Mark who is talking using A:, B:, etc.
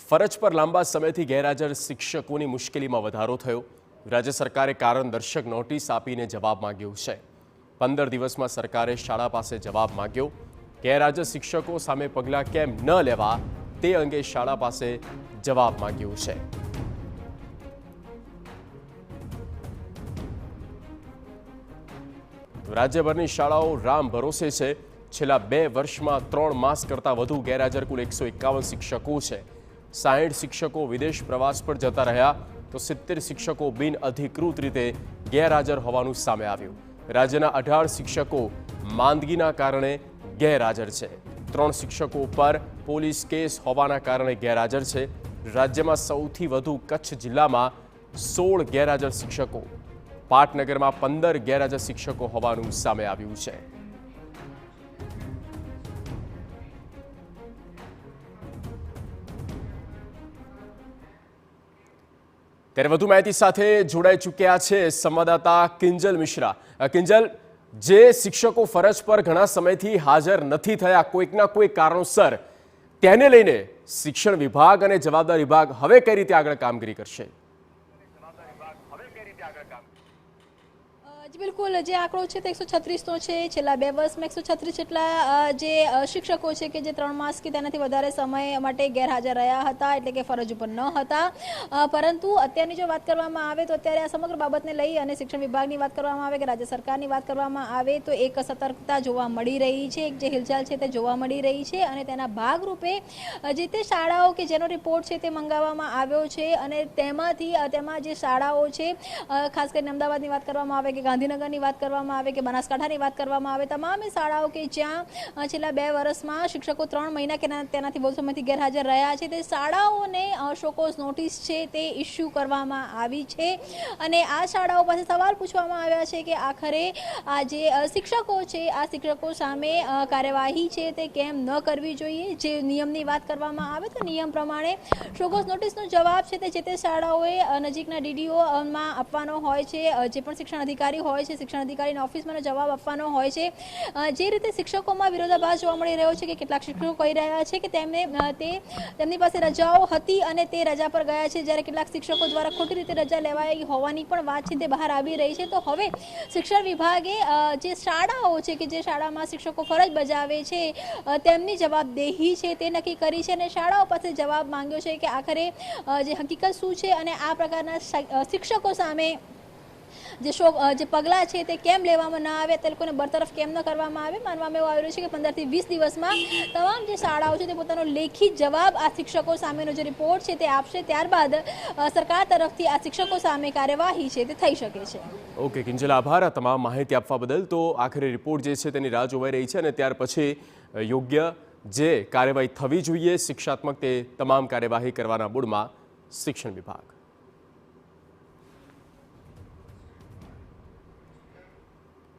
A: ફરજ પર લાંબા સમયથી ગેરહાજર શિક્ષકોની મુશ્કેલીમાં વધારો થયો। રાજ્ય સરકારે કારણદર્શક નોટિસ આપીને જવાબ માંગ્યો છે। 15 દિવસમાં સરકારે શાળા પાસે જવાબ માંગ્યો। ગેરહાજર શિક્ષકો સામે પગલાં કેમ ન લેવા તે અંગે શાળા પાસે જવાબ માંગ્યો છે। રાજ્યભરની શાળાઓ રામ ભરોસે છે। છેલ્લા 2 વર્ષમાં 3 માસ કરતાં વધુ ગેરહાજર કુલ 151 શિક્ષકો છે। 60 શિક્ષકો વિદેશ પ્રવાસ પર જતા રહ્યા તો 70 શિક્ષકો બિનઅધિકૃત રીતે ગેરહાજર હોવાનું સામે આવ્યું। રાજ્યના 18 શિક્ષકો માંદગીના કારણે ગેરહાજર છે। 3 શિક્ષકો પર પોલીસ કેસ હોવાના કારણે ગેરહાજર છે। રાજ્યમાં સૌથી વધુ કચ્છ જિલ્લામાં 16 ગેરહાજર શિક્ષકો, પાટનગરમાં 15 ગેરહાજર શિક્ષકો હોવાનું સામે આવ્યું છે। ત્યારે વધુ માહિતી સાથે જોડાઈ ચૂક્યા છે સંવાદદાતા કિંજલ મિશ્રા। કિંજલ, જે શિક્ષકો ફરજ પર ઘણા સમયથી હાજર નથી થયા કોઈકના કોઈ કારણોસર, તેને લઈને શિક્ષણ વિભાગ અને જવાબદાર વિભાગ હવે કઈ રીતે આગળ કામગીરી કરશે?
B: બિલકુલ, જે આંકડો છે તે 136નો છે। છેલ્લા 2 વર્ષમાં 136 જેટલા જે શિક્ષકો છે કે જે 3 માસ કે તેનાથી વધારે સમય માટે ગેરહાજર રહ્યા હતા, એટલે કે ફરજ ઉપર ન હતા। પરંતુ અત્યારની જો વાત કરવામાં આવે તો અત્યારે આ સમગ્ર બાબતને લઈ અને શિક્ષણ વિભાગની વાત કરવામાં આવે કે રાજ્ય સરકારની વાત કરવામાં આવે તો એક સતર્કતા જોવા મળી રહી છે, એક જે હિલચાલ છે તે જોવા મળી રહી છે। અને તેના ભાગરૂપે જે તે શાળાઓ કે જેનો રિપોર્ટ છે તે મંગાવવામાં આવ્યો છે અને તેમાં જે શાળાઓ છે, ખાસ કરીને અમદાવાદની વાત કરવામાં આવે કે ગાંધીનગરની વાત કરવામાં આવે કે બનાસકાંઠાની વાત કરવામાં આવે, તમામ શાળાઓ કે જ્યાં છેલ્લા 2 વર્ષમાં શિક્ષકો 3 મહિના કે તેનાથી વધુ સમયથી ગેરહાજર રહ્યા છે, તે શાળાઓને શોકોઝ નોટિસ છે તે ઇસ્યુ કરવામાં આવી છે। અને આ શાળાઓ પાસે સવાલ પૂછવામાં આવ્યા છે કે આખરે આ જે શિક્ષકો છે, આ શિક્ષકો સામે કાર્યવાહી છે તે કેમ ન કરવી જોઈએ। જે નિયમની વાત કરવામાં આવે તો નિયમ પ્રમાણે શોકોઝ નોટિસનો જવાબ છે તે જે તે શાળાઓએ નજીકના DDOમાં આપવાનો હોય છે। જે પણ શિક્ષણ અધિકારી હોય છે, શિક્ષણ અધિકારીની ઓફિસમાં જવાબ આપવાનો હોય છે। જે રીતે શિક્ષકોમાં વિરોધાભાસ જોવા મળી રહ્યો છે કે કેટલાક શિક્ષકો કહી રહ્યા છે કે તેમની પાસે રજાઓ હતી અને તે રજા પર ગયા છે, જ્યારે કેટલાક શિક્ષકો દ્વારા ખોટી રીતે રજા લેવાઈ હોવાની પણ વાત છે તે બહાર આવી રહી છે। તો હવે શિક્ષણ વિભાગે જે શાળાઓ છે કે જે શાળામાં શિક્ષકો ફરજ બજાવે છે તેમની જવાબદેહી છે તે નક્કી કરી છે અને શાળાઓ પાસે જવાબ માંગ્યો છે કે આખરે જે હકીકત શું છે અને આ પ્રકારના શિક્ષકો સામે જે પગલાં છે તે કેમ લેવામાં ન આવે, તે લોકોને બરતરફ કેમ ન કરવામાં આવે। માનવામાં એવું આવી રહ્યું છે કે 15 થી 20 દિવસમાં તમામ જે શાળાઓ છે તે પોતાનો લેખિત જવાબ આ શિક્ષકો સામેનો જે રિપોર્ટ છે તે આપશે। ત્યારબાદ સરકાર તરફથી આ શિક્ષકો સામે કાર્યવાહી છે તે થઈ શકે છે।
A: ઓકે કિંજલ, આભાર આ તમામ માહિતી આપવા બદલ। તો આખરે રિપોર્ટ જે છે તેની રાહ જોવાઈ રહી છે અને ત્યાર પછી યોગ્ય જે કાર્યવાહી થવી જોઈએ શિક્ષાત્મક, તે તમામ કાર્યવાહી કરવાના મૂડમાં શિક્ષણ વિભાગ।